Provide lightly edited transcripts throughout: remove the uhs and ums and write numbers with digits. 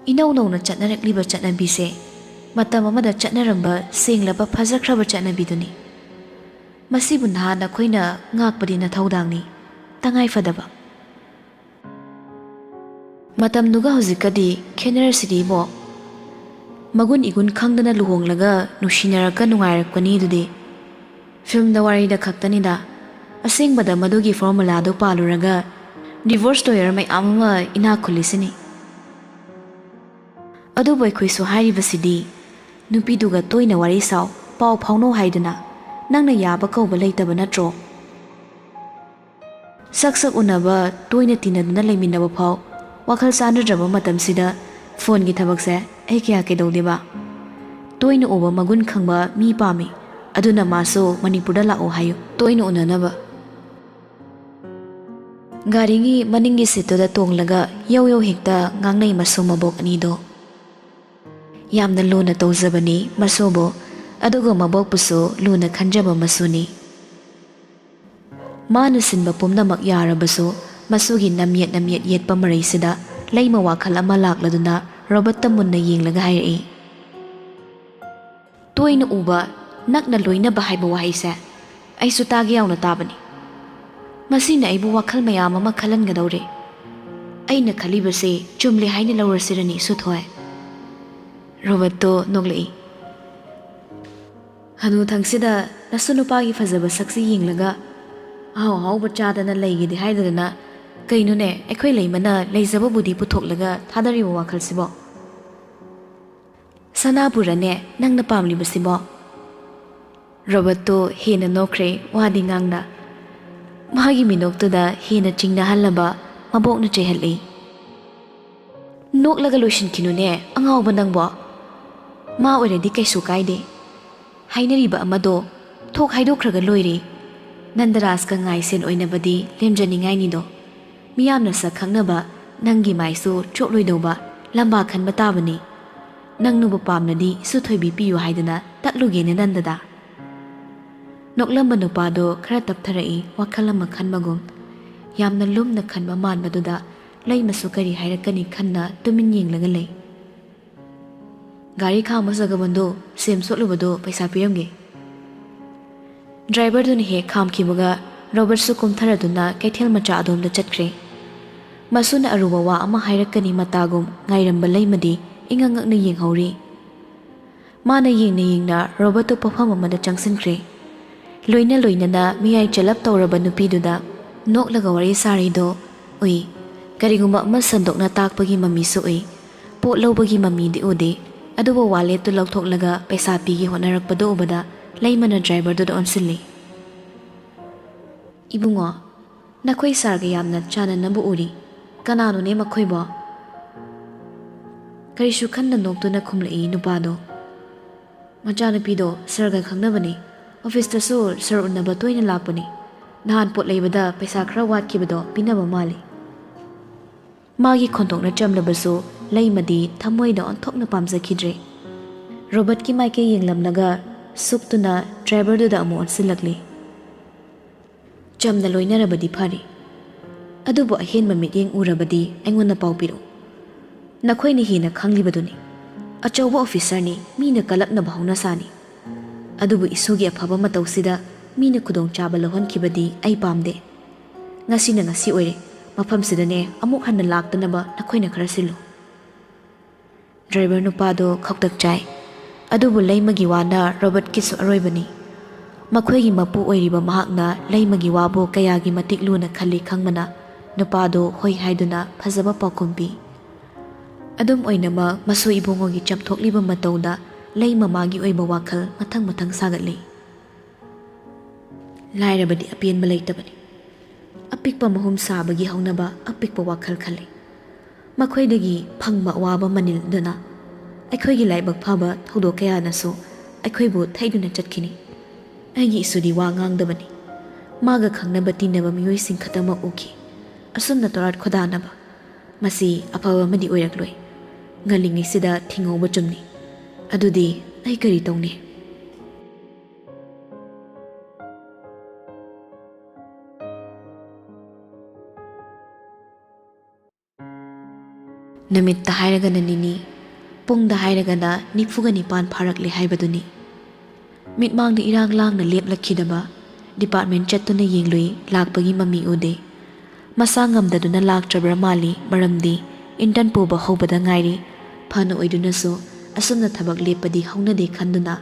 Inau nauna chatnarakliba chatnabise matam amada chatnaramba senglaba phajakraba chatnabiduni masibu nahana khoina ngakpadi na thaudangni tangai fadaba matam nuga hojikadi khenerasidi bo magun igun khangdana luhonglaga nushinaraka nungairakpani dudi film da wari da khaktanida asengbada madugi formula do paluraga divorce lawyer mai amma ina khulisini adu boy khoisu hairibasidi nupiduga toina wari saw pau phauno haiduna nangna yaba kauba leitaba natro saksak unaba toina tinaduna leiminaba phau wakhal sandraba matamsida phone gi thabakse ai kya ke dawdeba toina oba magun khangba mi pami aduna maso manipurda la o hayo toina unanaba garingi maningi sitoda tonglaga yaw yaw hekta ngangnei maso mabok ani do yamna luna tawjabani masobo adugo mabok puso luna khanjaba masuni mana sinba pumnamak yarabaso masugi namyet yetpa maraisida leima wakhal ama lakladuna robot tamunna yenglaga hairi toina uba nakna loina bahaiba wahaisa aisu tagi yauna tabani masina aibu wakhal mayam ama khalangadawre aina khalibase chumle haina lawrasirani suthoi robot to noglei hanu thangsida nasunupagi fajaba saksi yenglaga haw haw bachadana leigidi haidana kaino ne ekhoi leimana leijaba budi puthoklaga thadari wakhal sibo sanapura ne nangna pamli basibo robot to hena nokre wadi ngangna magi minoktuda hena chingna halaba mabokna chehali noklaga loishin kinune angawba nangbo ma oiredi kaisu kaide hainariba amado thok haidokraga loire nandaras ka ngaisen oinabadi lemjaningai nido miyamna sa khangnaba nangi maisu chokloidoba lamba khanba tabani nangnuba pamnadi su thoibi piyu haidana taklugene nandada noklamba nupado khara taptharai wakhalama khanmagum yamna lumna khanba manbaduda leimasu kari hairakani khanna tumin yenglaga lei gari khama jagabando sem sotlubado paisa piramge driver dun he kham khibaga robert su kumtharaduna kaithel macha adom da chatkre masuna aruba wa ama hairakani matagum ngairamba leimadi ingangakna yenghori mana yengna robert to pafam amada changsinkre loina na miyai chalap tawraba nupiduda noklaga wari sarido ui kariguma ama sandokna takpagi mami su ui pot lobagi mami di ode aduba wallet to lauthoklaga paisa pigi honarakpado ubada leimana driver do onsilli ibungo nakhoi sarga yamna chana nabu uri kanano ne makhoi bo karishu khanna noktuna khumlei nupado machana pido sarga khangnabani office ta so sir unaba toina lakpani nahan pot leibada paisa khara watkibado pinaba mali magi khontokna chamlabaso leimadi thamoida onthokna pamjakhidre robot ki maike yenglamnaga suktuna driver do da amu onsilakli chamna loinarabadi phari adubo ahen mamit yeng urabadi aingona pawpiru nakhoi ni hina khanglibaduni achauba officer ni mina kalakna bahuna sani adubu isugi afaba matawsida mina khudong chaba lohon kibadi ai pamde ngasi oire mafam sidane amuk hanna laktanaba nakhoina khara silu driver nupado khoktak chai adubu leimagi wana robert kisu aroibani makhoigi mapu oiriba mahakna leimagi wabo kayagi matik luna khali khangmana nupado hoi haiduna phajaba pakumbi adum oinama masu ibungogi chamthokliba matauda leima magi oiba wakhal mathang sagatli lairabadi apian malaitabani apikpa mahum sabagi haunaba apikpa wakhal khali makhoidagi phangba waba manil duna aikhoigi laibak phaba thodo kaya naso aikhoibu thaiduna chatkini aigi isudi wa ngangdabani maga khangnaba tinaba miyoi sing khatama uki asumna torat khodanaba masi afaba madi oirakloi ngalingi sida thingoba chumni adudi ai kari tawni Namitta hairagana nini, pungda hairagana nifuga nipan pharakle haibaduni. Mitmangda irang lang na leplakhidaba, department chattuna yenglui lakpagi mami ude. Masa ngamdaduna laktrabra mali maramdi intern puba hobada ngairi, phana oidunaso asumna thabak lepadi haunade khanduna.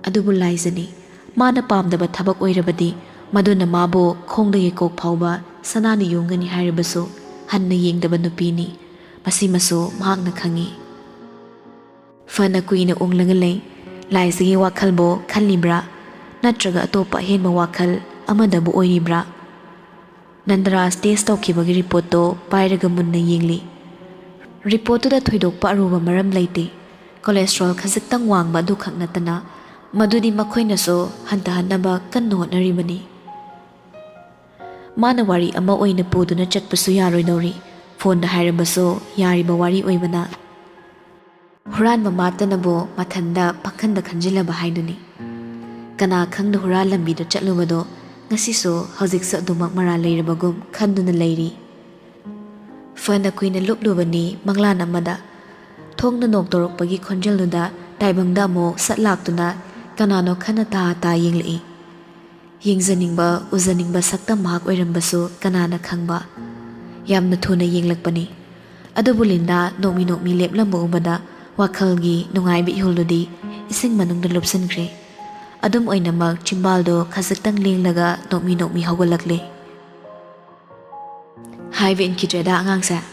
Adubu laizani, mana pamdaba thabak oirabadi, maduna mabo khongdagi kok phauba sanani yongani hairabaso hanna yengdaba nupini, masimaso mahakna khangi. Fana kuina onglangalay, laizagi wakhalbo khalibra, natraga atopa henma wakhal amadabu oiribra. Nandaras test tawkhibagi report to pairaga munna yengli. Report to da thoidokpa aruba maram leite, cholesterol khajiktang wangba adu khak natana, madudi makhoinaso hantahanaba kanna hotnaribani. Mana wari ama oina puduna chatpasu yaroidori, phone da hairabaso yariba wari oibana. Huran mamatanabo mathanda pakhanda khanjilaba haiduni. Kana khangda huran lambi da chatlubado, ngasiso hojiksa dumak mara leirabagum khanduna leiri. Fana kuina luplubani manglan amada, thongna noktorokpagi khonjalnuda taibangda mo satlaktuna kanano khana ta yengli. Yengjaningba ujaningba sakta mahak oirambasu kanana khangba, yamna thuna yenglakpani. Adubu Linda nokmi leplamba ubada wakhalgi nungaibi ihuludi ising manungda lupsankre. Adum oinamak chimbaldo khajiktang lenglaga nokmi haugalakle. Haive inkitreda angangsa,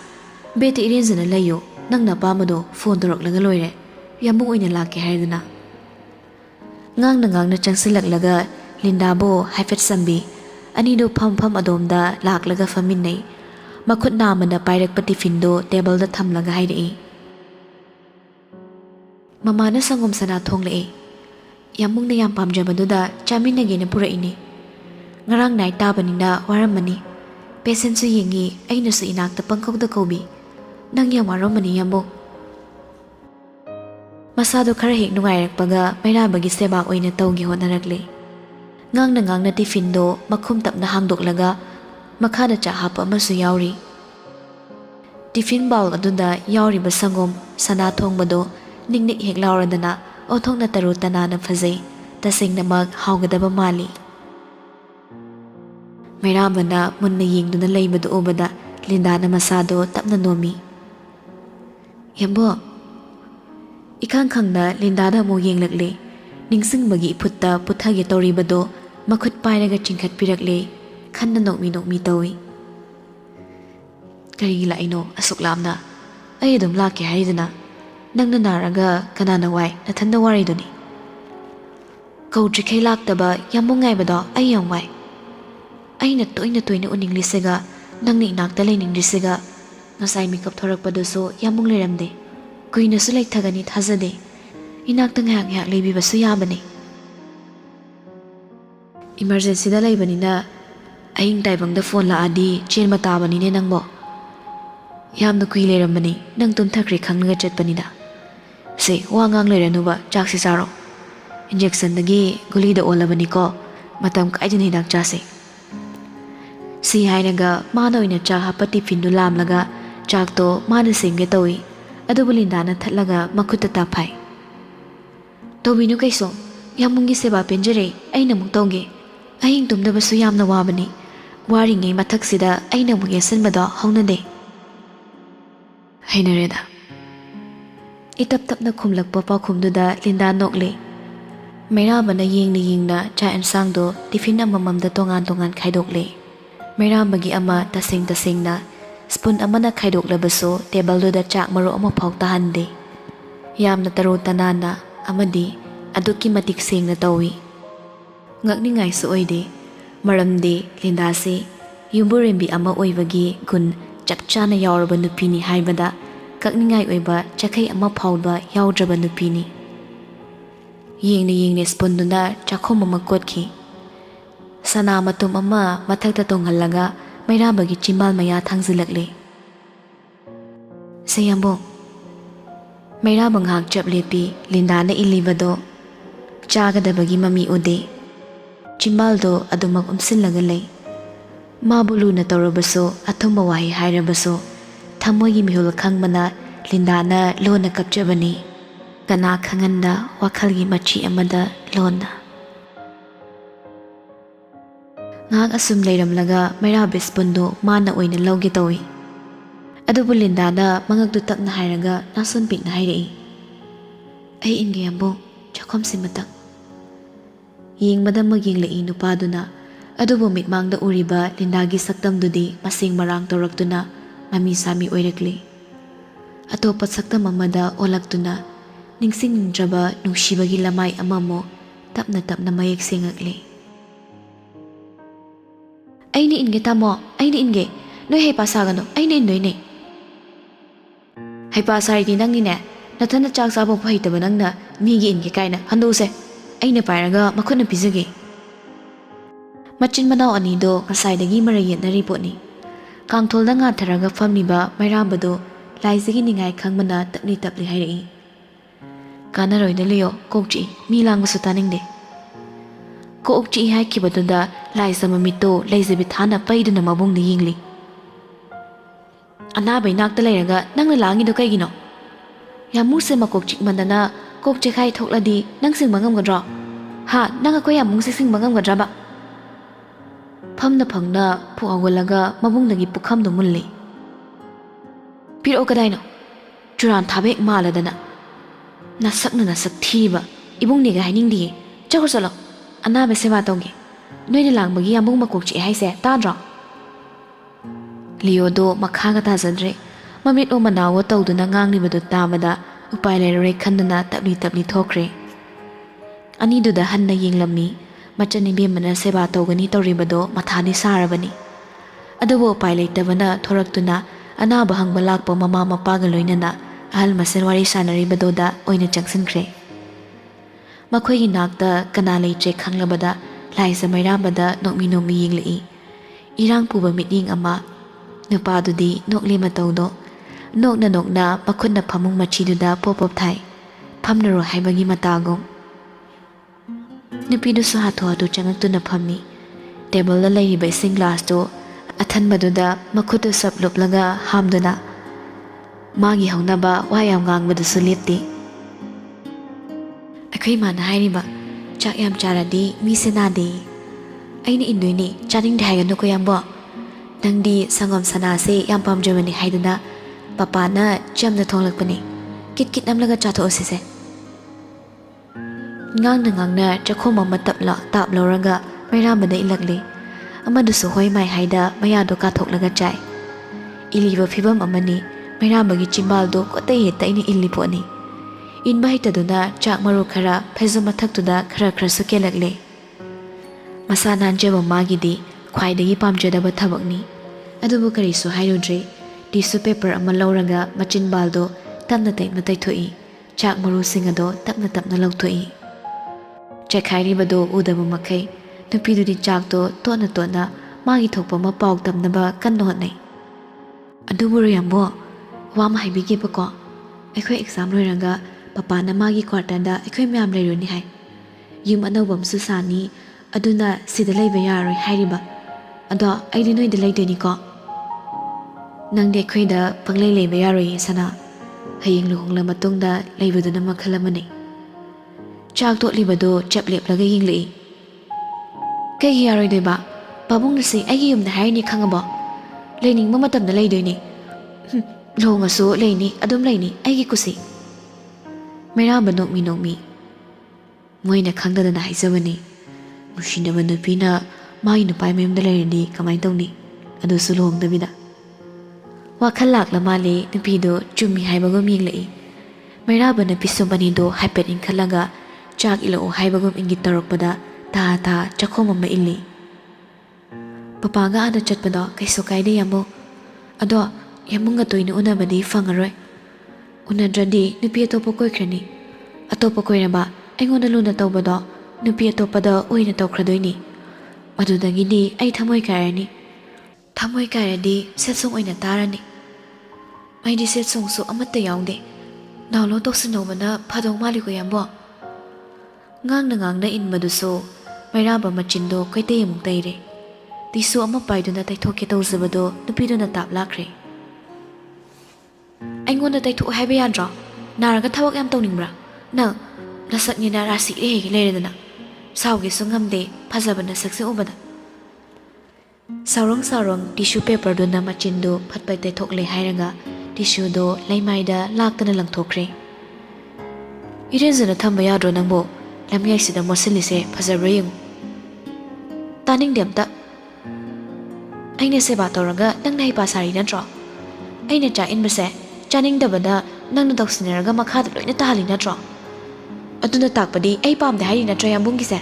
beti irenjana layo nangna pamado phone toroklaga loire, yamung oina lakke haiduna. Ngangna changsilaklaga Lindabo haifet sambi, anido pham adomda laklaga faminay, makut namana pairak patifindo table da thamlaga haidei. Mamana sangom sana thongle, yamung na yam pamjabaduda chaminage na puraini. Ngarang night tabanina waramani, patient su yengi aina su inakta pangkogda kobi, nang yang waramani yambo. Masado karahik nungairakpaga mairabagi seba oina tawgi honaragle. Ngangna tifindo makhum tapna hangdoklaga makhada cha hapa amasu yauri. Tifin bowl aduda yauri basangom sana thongbado ningnik hek lauradana othokna taru tanana phajai tasingna mag haugadaba mali. Mairabana munna yengduna leibadu obada Lindana masado tapna nomi. Yambo ikang khangna Lindana mo yenglakle ningsingbagi phutta puthagi toribado makhut pairaga chingkhat pirakle khanna nokmi tawi. Kari laino asuk lamna ai dum lake haidana nangna naraga kanana wai nathanda wari duni. Kautri khai laktaba yamungai bada ai yang wai. Aina toina uninglisega nangni nakta leiningrisega ngasai makeup thorakpadaso yamung leramde. Kuina su laithagani thajade. Inakta ngak leibibasu yabani. Emergency da leibanina aing taibangda phone laadi chen matabanine nangbo. Yamna kui leirambani nang tumthakri khangnaga chatpanida. Se wangang leiranuba chakse charo. Injection dagi guli da olabani ko matam kaidin hidak chase. Si hainaga mana oina cha hapati findu lamlaga chakto mana singge tawi. Adubu Lindana thatlaga makhutta taphai. Tobinu kaiso yamungi seba penjare aina muk tawge. Ahing tumdabasu yamna wabani. Waringai mathaksida aina muk yasanbada haunade. Hainareda. Itap tapna khumlakpa pakhumduda Linda nokle. Mairabana yengna cha ensangdo tifin amamamda tongan khaidokle. Mairabagi ama tasingna spoon amana khaidoklabaso table chak maro ama phau tahande. Yamna taro tanana amadi aduki matik sengna tawi. Ngakningai su oide maramde Linda se yumburembi ama oibagi gun chapchana yauraba nupini haibada kakningai oiba chakai ama phauba yaudraba nupini. Yengne sponduna chakhom ama kotki. Sana matum ama mathakta tonghalaga mairabagi chimbal maya thangzilakle. Sayambo mairabang hak chap lepi Linda na ilibado chagadabagi mami ude. Chimbaldo adumak umsilaga lay. Mabulu na tawrabaso athumba wahi hairabaso ꯊꯃꯣꯏꯒꯤ ꯃꯤꯍꯨꯜ ꯈꯪꯕꯅ ꯂꯤꯟꯗꯥꯅ ꯂꯣꯟꯅ ꯀꯞꯆꯕꯅꯤ ꯀꯅꯥ ꯈꯪꯍꯟꯗ ꯋꯥꯈꯜꯒꯤ ꯃꯆꯤ ꯑꯃꯗ ꯂꯣꯟꯅ ꯉꯥꯏꯍꯥꯛ ꯑꯁꯨꯝ ꯂꯩꯔꯝꯂꯒ ꯃꯩꯔꯥꯕ ꯁ꯭ꯄꯨꯟꯗꯨ ꯃꯥꯅ ꯑꯣꯏꯅ ꯂꯧꯒꯦ ꯇꯧꯏ ꯑꯗꯨꯕꯨ ꯂꯤꯟꯗꯥꯅ ꯃꯉꯛꯇꯨ ꯇꯞꯅ ꯍꯥꯏꯔꯒ ꯅꯥꯁꯣꯟ ꯄꯤꯛꯅ ꯍꯥꯏꯔꯛꯏ ꯑꯩ ꯏꯟꯒꯦ ꯌꯥꯝꯕꯨ ꯆꯥꯛꯈꯨꯝꯁꯤꯃꯇꯪ ꯌꯦꯡꯕꯗ ꯃꯛ ꯌꯦꯡꯂꯛꯏ ꯅꯨꯄꯥꯗꯨꯅ ꯑꯗꯨꯕꯨ ꯃꯤꯠꯃꯥꯡꯗ ꯎꯔꯤꯕ ꯂꯤꯟꯗꯥꯒꯤ ꯁꯛꯇꯝꯗꯨꯗꯤ ꯃꯁꯦꯡ ꯃꯔꯥꯡ ꯇꯧꯔꯛꯇꯨꯅ ꯃꯃꯤ ꯁꯥꯃꯤ ꯑꯣꯏꯔꯛꯂꯤ ꯑꯇꯣꯞꯄ ꯁꯛꯇꯝ ꯑꯃꯗ ꯑꯣꯜꯂꯛꯇꯨꯅ ꯅꯤꯡꯁꯤꯡꯅꯤꯡꯗ꯭ꯔꯕ ꯅꯨꯡꯁꯤꯕꯒꯤ ꯂꯃꯥꯏ ꯑꯃꯃꯨꯛ ꯇꯞꯅ ꯇꯞꯅ ꯃꯌꯦꯛ ꯁꯦꯡꯉꯛꯂꯤ ꯑꯩꯅ ꯏꯟꯒꯦ ꯇꯥꯃꯣ ꯑꯩꯅ ꯏꯟꯒꯦ ꯅꯣꯏ ꯍꯩꯄꯥ ꯁꯥꯒꯅꯨ ꯑꯩꯅ ꯏꯟꯗꯣꯏꯅꯦ ꯍꯩꯄꯥ ꯁꯥꯔꯤꯗꯤ ꯅꯪꯅꯤꯅꯦ ꯅꯊꯟꯅ ꯆꯥꯛ ꯆꯥꯕ ꯍꯩꯇꯕ ꯅꯪꯅ ꯃꯤꯒꯤ ꯏꯟꯒꯦ ꯀꯥꯏꯅ ꯍꯟꯗꯣꯛꯎꯁꯦ ꯑꯩꯅ ꯄꯥꯏꯔꯒ ꯃꯈꯨꯠꯅ ꯄꯤꯖꯒꯦ ꯃꯆꯤꯟ ꯃꯅꯥꯎ ꯑꯅꯤꯗꯣ ꯉꯁꯥꯏꯗꯒꯤ ꯃꯔꯩ ꯌꯦꯠꯅꯔꯤ ꯄꯣꯠꯅꯤ ꯀꯥꯡꯊꯣꯜꯗ ꯉꯥꯊꯔꯒ ꯐꯝꯂꯤꯕ ꯃꯩꯔꯥꯕꯗꯣ ꯂꯥꯏꯖꯒꯤ ꯅꯤꯡꯉꯥꯏ ꯈꯪꯕꯅ ꯇꯞꯂꯤ ꯇꯞꯂꯤ ꯍꯥꯏꯔꯛꯏ ꯀꯥꯟꯅꯔꯣꯏꯗ ꯂꯤꯌꯣ ꯀꯣꯛ ꯆꯤꯛꯏ ꯃꯤ ꯂꯥꯡꯕꯁꯨ ꯇꯥꯅꯤꯡꯗꯦ ꯀꯣꯛ ꯆꯤꯛꯏ ꯍꯥꯏꯈꯤꯕꯗꯨꯗ ꯂꯥꯏꯖ ꯃꯃꯤꯠꯇꯣ ꯂꯩꯖꯕꯤ ꯊꯥꯅ ꯄꯩꯗꯨꯅ ꯃꯕꯨꯡꯗ ꯌꯦꯡꯂꯤ ꯑꯅꯥꯕ ꯏꯅꯥꯛꯇ ꯂꯩꯔꯒ ꯅꯪꯅ ꯂꯥꯡꯉꯤꯗꯣ ꯀꯩꯒꯤꯅꯣ ꯌꯥꯝꯃꯨꯁꯦ ꯃꯀꯣꯛ ꯆꯤꯛꯃꯟꯗꯅ ꯀꯣꯛ ꯆꯦꯈꯥꯏ ꯊꯣꯛꯂꯗꯤ ꯅꯪ ꯁꯤꯡꯕ ꯉꯝꯒꯗ꯭ꯔꯣ ꯍꯥ ꯅꯪ ꯑꯩꯈꯣꯏ ꯌꯥꯝꯃꯨꯡꯁꯦ ꯁꯤꯡꯕ ꯉꯝꯒꯗ꯭ꯔꯕ ꯐꯝꯅ ꯐꯝꯅ ꯐꯨꯛ ꯍꯧꯒꯠꯂꯒ ꯃꯕꯨꯡꯗꯒꯤ ꯄꯨꯈꯝꯗꯨ ꯃꯨꯜꯂꯤ ꯄꯤꯔꯛꯑꯣ ꯀꯗꯥꯏꯅꯣ ꯆꯨꯔꯥꯟ ꯊꯥꯕ ꯍꯦꯛ ꯃꯥꯜꯂꯗꯅ ꯅꯁꯛꯅ ꯅꯁꯛ ꯊꯤꯕ ꯏꯕꯨꯡꯅꯤꯒ ꯍꯥꯏꯅꯤꯡꯗꯤꯌꯦ ꯆꯠꯈ꯭ꯔꯣ ꯆꯠꯂꯣ ꯑꯅꯥꯕ ꯁꯦꯕꯥ ꯇꯧꯒꯦ ꯅꯣꯏꯅ ꯂꯥꯡꯕꯒꯤ ꯌꯥꯝꯕꯨꯡ ꯃꯀꯣꯛ ꯆꯤꯛꯑꯦ ꯍꯥꯏꯁꯦ ꯇꯥꯗ꯭ꯔꯣ ꯂꯤꯌꯣꯗꯣ ꯃꯈꯥꯒ ꯇꯥꯖꯗ꯭ꯔꯦ ꯃꯃꯤꯠ ꯑꯣ ꯃꯅꯥꯋꯣ ꯇꯧꯗꯨꯅ ꯉꯥꯡꯂꯤꯕꯗꯨ ꯇꯥꯕꯗ ꯎꯄꯥꯏ ꯂꯩꯔꯔꯣꯏ ꯈꯟꯗꯨꯅ ꯇꯞꯂꯤ ꯇꯞꯂꯤ ꯊꯣꯛꯈ꯭ꯔꯦ ꯑꯅꯤꯗꯨꯗ ꯍꯟꯅ ꯌꯦꯡꯂꯝꯃꯤ ꯃꯆꯟ ꯏꯕꯦꯝꯃꯅ ꯁꯦꯕꯥ ꯇꯧꯒꯅꯤ ꯇꯧꯔꯤꯕꯗꯣ ꯃꯊꯥꯗꯤ ꯁꯥꯔꯕꯅꯤ ꯑꯗꯨꯕꯨ ꯎꯄꯥꯏ ꯂꯩꯇꯕꯅ ꯊꯣꯔꯛꯇꯨꯅ ꯑꯅꯥꯕ ꯍꯪꯕ ꯂꯥꯛꯄ ꯃꯃꯥ ꯃꯄꯥꯒ ꯂꯣꯏꯅꯅ ꯑꯍꯜ ꯃꯁꯦꯟ ꯋꯥꯔꯤ ꯁꯥꯟꯅꯔꯤꯕꯗꯨꯗ ꯑꯣꯏꯅ ꯆꯪꯁꯤꯟꯈ꯭ꯔꯦ ꯃꯈꯣꯏꯒꯤ ꯅꯥꯛꯇ ꯀꯅꯥ ꯂꯩꯇ꯭ꯔꯦ ꯈꯪꯂꯕꯗ ꯂꯥꯏꯖ ꯃꯩꯔꯥꯕꯗ ꯅꯣꯛꯃꯤ ꯅꯣꯛꯃꯤ ꯌꯦꯡꯂꯛꯏ ꯏꯔꯥꯡ ꯄꯨꯕ ꯃꯤꯠꯌꯦꯡ ꯑꯃ ꯅꯨꯄꯥꯗꯨꯗꯤ ꯅꯣꯛꯂꯤ ꯃꯇꯧꯗꯣ ꯅꯣꯛꯅ ꯅꯣꯛꯅ ꯃꯈꯨꯠꯅ ꯐꯃꯨꯡ ꯃꯆꯤꯗꯨꯗ ꯄꯣꯞ ꯄꯣꯞ ꯊꯥꯏ ꯐꯝꯅꯔꯣ ꯍꯥꯏꯕꯒꯤ ꯃꯇꯥꯒꯨꯝ ꯅꯨꯄꯤꯗꯨꯁꯨ ꯍꯥꯊꯨ ꯍꯥꯊꯨ ꯆꯪꯉꯛꯇꯨꯅ ꯐꯝꯃꯤ ꯇꯦꯕꯜꯗ ꯂꯩꯔꯤꯕ ꯏꯁꯤꯡ ꯒ꯭ꯂꯥꯁꯇꯨ ꯑꯊꯟꯕꯗꯨꯗ ꯃꯈꯨꯠꯇꯨ ꯁꯞ ꯂꯨꯞꯂꯒ ꯍꯥꯝꯗꯨꯅ ꯃꯥꯒꯤ ꯍꯧꯅꯕ ꯋꯥ ꯌꯥꯝ ꯉꯥꯡꯕꯗꯨꯁꯨ ꯂꯦꯞꯇꯦ ꯑꯩꯈꯣꯏ ꯏꯃꯥꯅ ꯍꯥꯏꯔꯤꯕ ꯆꯥꯛ ꯌꯥꯝ ꯆꯥꯔꯗꯤ ꯃꯤꯁꯦ ꯅꯥꯗꯦ ꯑꯩꯅ ꯏꯟꯗꯣꯏꯅꯦ ꯆꯥꯅꯤꯡꯗꯦ ꯍꯥꯏꯒꯅꯨꯀꯣ ꯌꯥꯝꯕꯣ ꯅꯪꯗꯤ ꯁꯪꯒꯣꯝ ꯁꯅꯥꯁꯦ ꯌꯥꯝ ꯄꯥꯝꯖꯕꯅꯤ ꯍꯥꯏꯗꯅ ꯄꯄꯥꯅ ꯆꯝꯅ ꯊꯣꯡꯂꯛꯄꯅꯦ ꯀꯤꯠ ꯀꯤꯠ ꯅꯝꯂꯒ ꯆꯥꯊꯣꯛꯑꯁꯤꯁꯦ ꯉꯥꯡꯅ ꯉꯥꯡꯅ ꯆꯥꯛꯈꯣꯝ ꯑꯃ ꯇꯥꯞ ꯂꯧꯔꯒ ꯃꯩꯔꯥꯕꯗ ꯏꯜꯂꯛꯂꯤ ꯑꯃꯗꯨꯁꯨ ꯍꯣꯏ ꯃꯥꯏ ꯍꯥꯏꯗ ꯃꯌꯥꯗꯣ ꯀꯥꯊꯣꯛꯂꯒ ꯆꯥꯏ इलीब फिबम अमनी मैराबगी चिंबालदो कोतै हेता इनी इल्ली पोनी इनबा हेतदुना चाक मरो खरा फैजो मथक्तुदा खरा खरा सुकेलकले मसा नांजेब मागिदी ख्वाइदगी पामजदब थबकनी अदुबु करिसु हाइरुद्रे टिसु पेपर अमा लौरगा मचिनबालदो तमना तैना तैथोई चाक मरो सिंगदो तपना तपना लौथोई चेखाइरिबदो उदब मखै नुपीदुदी चाकदो तोना तोना मागी थोकपा मा पाउ तमनबा कन्नो हनै अदुबुरो याम्बो वाम हाइबिगेबको अखोय एग्जाम लोइरगा पपाना मागी क्वार्टरदा अखोय म्याम लेरुनी हाय युम अनौबमसु सानी अदुना सिदा लैबा यारोय हाइरिबा अदो आइदि नोइदा लैदोनिको नंदे अखोयदा पंगलै लैबा यारोय सना हयेंग लुहोंगला मतुंगदा लैबदुना मखल अमने चाक तोटलिबदो चपलेपलगा यिंगलई कई यारोय देबा पाबुंगनसे आइगी युमदा हाइरनी खंगबो लेनिंगबा मतमदा लैदोइनी लोंगसु लेनी अदुम लैनी आइगी कुसी मैराबा नोकमी मोइना खंगदना हाइजबनी मुशिनबा नुपीना माई नुपाई मयमदा लैरदी कमाय तौनी अदुसु लोंगदबिदा वाखल लाकला माले नुपीदो चुम्मी हाइबगम यिंगलई मैराबना पिसुबनीदो हाइपेट इनखलगा चाक इलो हाइबगम इंगित तौरकपदा ता ता चखोम अमा इल्ली पपागा आदा चटपदो कैसो कायदे यामो अदो यामुंगा तोइना उनबदी फंगरोय उनद्रदी नुपी अतोपा कोइख्रनी अतोपा कोइरबा अइगोंदा लुना तौबदो नुपी अतोपदा ओइना तौख्रदोइनी मदुदगिदी अइ थमोय कायरनी थमोय कायरदी सेटसोंग ओइना तारनी माइदी सेटसोंगसु अमत्ता याउंदे नावलो तौसनोबना फदों मालिको यामबो ngang inmaduso mairaba machindo kaitay amuk tayre tisu ama paiduna taythoke tawzabado nupiduna tap lakre ꯑꯩꯉꯣꯟꯗ ꯇꯩꯊꯣꯛ ꯍꯥꯏꯕ ꯌꯥꯗ꯭ꯔꯣ ꯅꯥꯔꯒ ꯊꯕꯛ ꯌꯥꯝ ꯇꯧꯅꯤꯡꯕ꯭ꯔꯥ ꯅꯪ ꯅꯁꯛꯅꯤꯅ ꯔꯥꯁꯤ ꯍꯦꯛ ꯂꯩꯔꯦꯗꯅ ꯁꯥꯎꯒꯦꯁꯨ ꯉꯝꯗꯦ ꯐꯖꯕ ꯅꯁꯛꯁꯦ ꯎꯕꯗ ꯁꯥꯎꯔꯣꯡ ꯇꯤꯁꯨ ꯄꯦꯄꯔꯗꯨꯅ ꯃꯆꯤꯟꯗꯨ ꯐꯠꯄ ꯇꯩꯊꯣꯛꯂꯦ ꯍꯥꯏꯔꯒ ꯇꯤꯁꯨꯗꯣ ꯂꯩꯃꯥꯏꯗ ꯂꯥꯛꯇꯅ ꯂꯪꯊꯣꯛꯈ꯭ꯔꯦ ꯏꯔꯦꯟꯖꯅ ꯊꯝꯕ ꯌꯥꯗ꯭ꯔꯣ ꯅꯪꯕꯨ ꯂꯝꯌꯥꯏꯁꯤꯗ ꯃꯣꯠꯁꯤꯜꯂꯤꯁꯦ ꯐꯖꯕ꯭ꯔꯥ ꯌꯦꯡꯉꯨ ꯇꯥꯅꯤꯡꯗꯦ ꯑꯝꯇ ꯑꯩꯅ ꯁꯦꯕꯥ ꯇꯧꯔꯒ ꯅꯪꯅ ꯍꯩꯄꯥ ꯁꯥꯔꯤ ꯅꯠꯇ꯭ꯔꯣ ꯑꯩꯅ ꯆꯥꯛ ꯏꯟꯕꯁꯦ ꯆꯥꯅꯤꯡꯗꯕꯗ ꯅꯪꯅ ꯇꯧꯁꯤꯟꯅꯔꯒ ꯃꯈꯥꯗ ꯂꯣꯏꯅ ꯇꯥꯍꯜꯂꯤ ꯅꯠꯇ꯭ꯔꯣ ꯑꯗꯨꯅ ꯇꯥꯛꯄꯗꯤ ꯑꯩ ꯄꯥꯝꯗꯦ ꯍꯥꯏꯔꯤ ꯅꯠꯇ꯭ꯔꯣ ꯌꯥꯝꯕꯨꯡꯒꯤꯁꯦ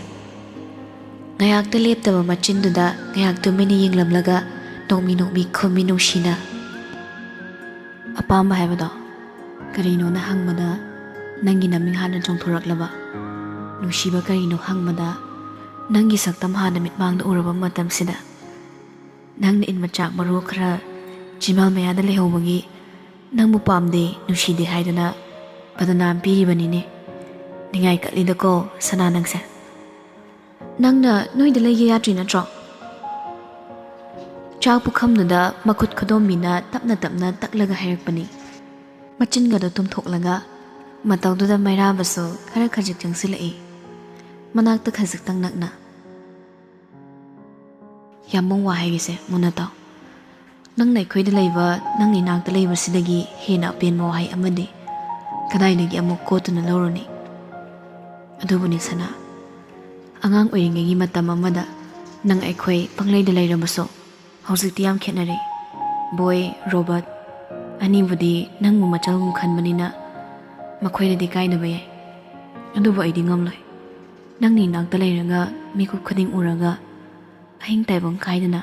ꯉꯥꯏꯍꯥꯛꯇ ꯂꯦꯞꯇꯕ ꯃꯆꯤꯟꯗꯨꯗ ꯉꯥꯏꯍꯥꯛ ꯇꯨꯃꯤꯟꯅ ꯌꯦꯡꯂꯝꯂꯒ ꯅꯣꯛꯃꯤ ꯈꯨꯝꯃꯤ ꯅꯨꯡꯁꯤꯅ ꯑꯄꯥꯝꯕ ꯍꯥꯏꯕꯗꯣ ꯀꯔꯤꯅꯣꯅ ꯍꯪꯕꯗ ꯅꯪꯒꯤ ꯅꯃꯤꯡ ꯍꯥꯟꯅ ꯆꯣꯡꯊꯣꯔꯛꯂꯕ ꯅꯨꯡꯁꯤꯕ ꯀꯔꯤꯅꯣ ꯍꯪꯕꯗ ꯅꯪꯒꯤ ꯁꯛꯇꯝ ꯍꯥꯟꯅ ꯃꯤꯠꯃꯥꯡꯗ ꯎꯔꯕ ꯃꯇꯝꯁꯤꯗ ꯅꯪꯅ ꯏꯟꯕ ꯆꯥꯛ ꯃꯔꯨ ꯈꯔ ꯆꯤꯃꯥꯜ ꯃꯌꯥꯗ ꯂꯩꯍꯧꯕꯒꯤ ꯅꯪꯕꯨ ꯄꯥꯝꯗꯦ ꯅꯨꯡꯁꯤꯗꯦ ꯍꯥꯏꯗꯨꯅ ꯕꯗꯅꯥꯝ ꯄꯤꯔꯤꯕꯅꯤꯅꯦ ꯅꯤꯡꯉꯥꯏ ꯀꯠꯂꯤꯗꯀꯣ ꯁꯅꯥ ꯅꯪꯁꯦ ꯅꯪꯅ ꯅꯣꯏꯗ ꯂꯩꯒꯦ ꯌꯥꯗ꯭ꯔꯤ ꯅꯠꯇ꯭ꯔꯣ ꯆꯥꯛ ꯄꯨꯈꯝꯗꯨꯗ ꯃꯈꯨꯠ ꯈꯨꯗꯣꯝꯕꯤꯅ ꯇꯞꯅ ꯇꯛꯂꯒ ꯍꯥꯏꯔꯛꯄꯅꯤ ꯃꯆꯤꯟꯒꯗꯣ ꯇꯨꯝꯊꯣꯛꯂꯒ ꯃꯇꯧꯗꯨꯗ ꯃꯩꯔꯥꯕꯁꯨ ꯈꯔ ꯈꯖꯤꯛ ꯆꯪꯁꯤꯜꯂꯛꯏ ꯃꯅꯥꯛꯇ ꯈꯖꯤꯛꯇꯪ ꯅꯛꯅ ꯌꯥꯝꯃꯨꯡ ꯋꯥꯍꯩꯒꯤꯁꯦ ꯃꯨꯟꯅ ꯇꯥꯎ ꯅꯪꯅ ꯑꯩꯈꯣꯏꯗ ꯂꯩꯕ ꯅꯪ ꯏꯅꯥꯛꯇ ꯂꯩꯕꯁꯤꯗꯒꯤ ꯍꯦꯟꯅ ꯑꯄꯦꯟꯕ ꯋꯥꯍꯩ ꯑꯃꯗꯤ ꯀꯗꯥꯏꯗꯒꯤ ꯑꯃꯨꯛ ꯀꯣꯠꯇꯨꯅ ꯂꯧꯔꯨꯅꯤ ꯑꯗꯨꯕꯨꯅꯤ ꯁꯅꯥ ꯑꯉꯥꯡ ꯑꯣꯏꯔꯤꯉꯩꯒꯤ ꯃꯇꯝ ꯑꯃꯗ ꯅꯪ ꯑꯩꯈꯣꯏ ꯄꯪꯂꯩꯗ ꯂꯩꯔꯕꯁꯨ ꯍꯧꯖꯤꯛꯇꯤ ꯌꯥꯝ ꯈꯦꯠꯅꯔꯦ ꯕꯣꯏ ꯔꯣꯕꯔꯠ ꯑꯅꯤꯕꯨꯗꯤ ꯅꯪꯕꯨ ꯃꯆꯜꯒꯨꯝ ꯈꯟꯕꯅꯤꯅ ꯃꯈꯣꯏꯗꯗꯤ ꯀꯥꯏꯗꯕ ꯌꯥꯏ ꯑꯗꯨꯕꯨ ꯑꯩꯗꯤ ꯉꯝꯂꯣꯏ ꯅꯪꯅ ꯏꯅꯥꯛꯇ ꯂꯩꯔꯒ ꯃꯤꯀꯨꯞ ꯈꯨꯗꯤꯡ ꯎꯔꯒ ꯑꯍꯤꯡ ꯇꯥꯏꯕꯪ ꯈꯥꯏꯗꯅ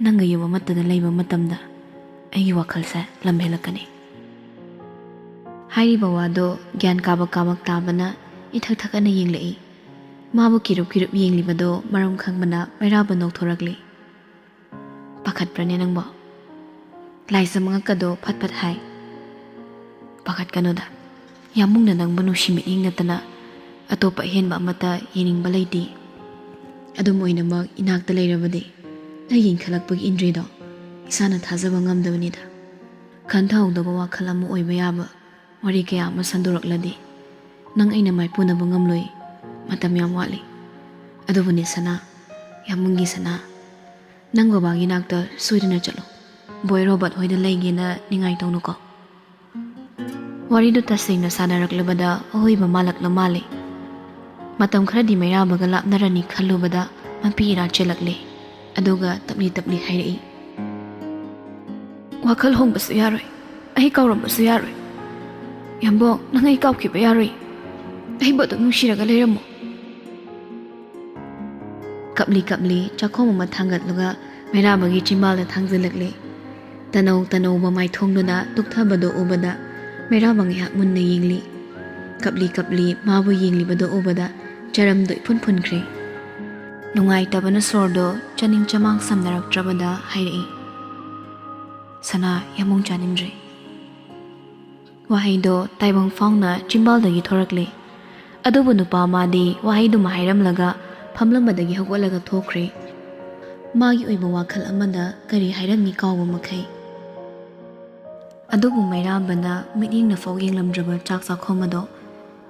ꯅꯪꯒ ꯌꯨꯝ ꯑꯃꯠꯇꯗ ꯂꯩꯕ ꯃꯇꯝꯗ ꯑꯩꯒꯤ ꯋꯥꯈꯜꯁꯦ ꯂꯝꯍꯦꯜꯂꯛꯀꯅꯤ ꯍꯥꯏꯔꯤꯕ ꯋꯥꯗꯣ ꯒ꯭ꯌꯥꯟ ꯀꯥꯕꯛ ꯇꯥꯕꯅ ꯏꯊꯛ ꯊꯛꯀꯅ ꯌꯦꯡꯂꯛꯏ ꯃꯥꯕꯨ ꯀꯤꯔꯨꯞ ꯌꯦꯡꯂꯤꯕꯗꯣ ꯃꯔꯝ ꯈꯪꯕꯅ ꯃꯩꯔꯥꯕ ꯅꯧꯊꯣꯔꯛꯂꯤ ꯄꯥꯈꯠꯄ꯭ꯔꯅꯦ ꯅꯪꯕꯣ ꯂꯥꯏꯖ ꯃꯉꯛꯀꯗꯣ ꯐꯠ ꯍꯥꯏ ꯄꯥꯈꯠꯀꯅꯨꯗ ꯌꯥꯝꯃꯨꯡꯅ ꯅꯪꯕꯨ ꯅꯨꯡꯁꯤ ꯃꯤꯠꯌꯦꯡ ꯅꯠꯇꯅ ꯑꯇꯣꯞꯄ ꯑꯍꯦꯟꯕ ꯑꯃꯠꯇ ꯌꯦꯡꯅꯤꯡꯕ ꯂꯩꯇꯦ ꯑꯗꯨꯝ ꯑꯣꯏꯅꯃꯛ ꯏꯅꯥꯛꯇ ꯂꯩꯔꯕꯗꯤ ꯑꯩꯒꯤ ꯏꯟꯈꯠꯂꯛꯄꯒꯤ ꯏꯟꯗ꯭ꯔꯤꯗꯣ ꯏꯁꯥꯅ ꯊꯥꯖꯕ ꯉꯝꯗꯕꯅꯤꯗ ꯈꯟꯊꯍꯧꯗꯕ ꯋꯥꯈꯜ ꯑꯃ ꯑꯣꯏꯕ ꯌꯥꯕ ꯋꯥꯔꯤ ꯀꯌꯥ ꯑꯃ ꯁꯟꯗꯣꯔꯛꯂꯗꯤ ꯅꯪ ꯑꯩꯅ ꯃꯥꯏꯄꯨꯅꯕ ꯉꯝꯂꯣꯏ ꯃꯇꯝ ꯌꯥꯝ ꯋꯥꯠꯂꯤ ꯑꯗꯨꯕꯨꯅꯦ ꯁꯅꯥ ꯌꯥꯝꯃꯨꯡꯒꯤ ꯁꯅꯥ ꯅꯪ ꯕꯕꯥꯒꯤ ꯅꯥꯛꯇ ꯁꯣꯏꯗꯅ ꯆꯠꯂꯣ ꯕꯣꯏ ꯔꯣꯕꯔꯠ ꯍꯣꯏꯗ ꯂꯩꯒꯦꯅ ꯅꯤꯡꯉꯥꯏ ꯇꯧꯅꯨꯀꯣ ꯋꯥꯔꯤꯗꯨ ꯇꯁꯦꯡꯅ ꯁꯥꯟꯅꯔꯛꯂꯕꯗ ꯑꯍꯣꯏꯕ ꯃꯥꯜꯂꯛꯂ ꯃꯥꯜꯂꯤ ꯃꯇꯝ ꯈꯔꯗꯤ ꯃꯩꯔꯥꯕꯒ ꯂꯥꯞꯅꯔꯅꯤ ꯈꯜꯂꯨꯕꯗ ꯃꯄꯤ ꯏꯔꯥ ꯆꯦꯜꯂꯛꯂꯦ ꯑꯗꯨꯒ ꯇꯞꯂꯤ ꯍꯥꯏꯔꯛꯏ ꯋꯥꯈꯜ ꯍꯣꯡꯕꯁꯨ ꯌꯥꯔꯣꯏ ꯑꯩ ꯀꯥꯎꯔꯝꯕꯁꯨ ꯌꯥꯔꯣꯏ ꯌꯥꯝꯕꯣꯡ ꯅꯪ ꯑꯩ ꯀꯥꯎꯈꯤꯕ ꯌꯥꯔꯣꯏ ꯑꯩꯕꯨ ꯑꯗꯨꯝ ꯅꯨꯡꯁꯤꯔꯒ ꯂꯩꯔꯝꯃꯣ ꯀꯞꯂꯤ ꯆꯥꯛꯈꯣꯝ ꯑꯃ ꯊꯥꯡꯒꯠꯂꯒ ꯃꯩꯔꯥꯕꯒꯤ ꯆꯤꯝꯕꯥꯜꯗ ꯊꯥꯡꯖꯤꯜꯂꯛꯂꯦ ꯇꯅꯧꯕ ꯃꯥꯏꯊꯣꯡꯗꯨꯅ ꯇꯨꯛꯊꯕꯗꯣ ꯎꯕꯗ ꯃꯩꯔꯥꯕ ꯉꯥꯏꯍꯥꯛ ꯃꯨꯟꯅ ꯌꯦꯡꯂꯤ ꯀꯞꯂꯤ ꯃꯥꯕꯨ ꯌꯦꯡꯂꯤꯕꯗꯣ ꯎꯕꯗ ꯆꯔꯝꯗꯣ ꯏꯐꯨꯟ ꯐꯨꯟꯈ꯭ꯔꯦ ꯅꯨꯡꯉꯥꯏꯇꯕꯅ ꯁꯣꯔꯗꯣ ꯆꯥꯅꯤꯡ ꯆꯃꯥꯡ ꯁꯝꯅꯔꯛꯇ꯭ꯔꯕꯗ ꯍꯥꯏꯔꯛꯏ ꯁꯅꯥ ꯌꯥꯝꯃꯨꯡ ꯆꯥꯅꯤꯡꯗ꯭ꯔꯦ ꯋꯥꯍꯩꯗꯣ ꯇꯥꯏꯕꯪ ꯐꯥꯎꯅ ꯆꯤꯝꯕꯥꯜꯗꯒꯤ ꯊꯣꯔꯛꯂꯦ ꯑꯗꯨꯕꯨ ꯅꯨꯄꯥ ꯑꯃꯗꯤ ꯋꯥꯍꯩꯗꯨꯃ ꯍꯥꯏꯔꯝꯂꯒ ꯐꯝꯂꯝꯕꯗꯒꯤ ꯍꯧꯒꯠꯂꯒ ꯊꯣꯛꯈ꯭ꯔꯦ ꯃꯥꯒꯤ ꯑꯣꯏꯕ ꯋꯥꯈꯜ ꯑꯃꯗ ꯀꯔꯤ ꯍꯥꯏꯔꯝꯃꯤ ꯀꯥꯎꯕ ꯃꯈꯩ ꯑꯗꯨꯕꯨ ꯃꯩꯔꯥꯕꯅ ꯃꯤꯠꯌꯦꯡꯅꯐꯥꯎ ꯌꯦꯡꯂꯝꯗ꯭ꯔꯕ ꯆꯥꯛ ꯆꯥꯛꯈꯣꯝ ꯑꯗꯣ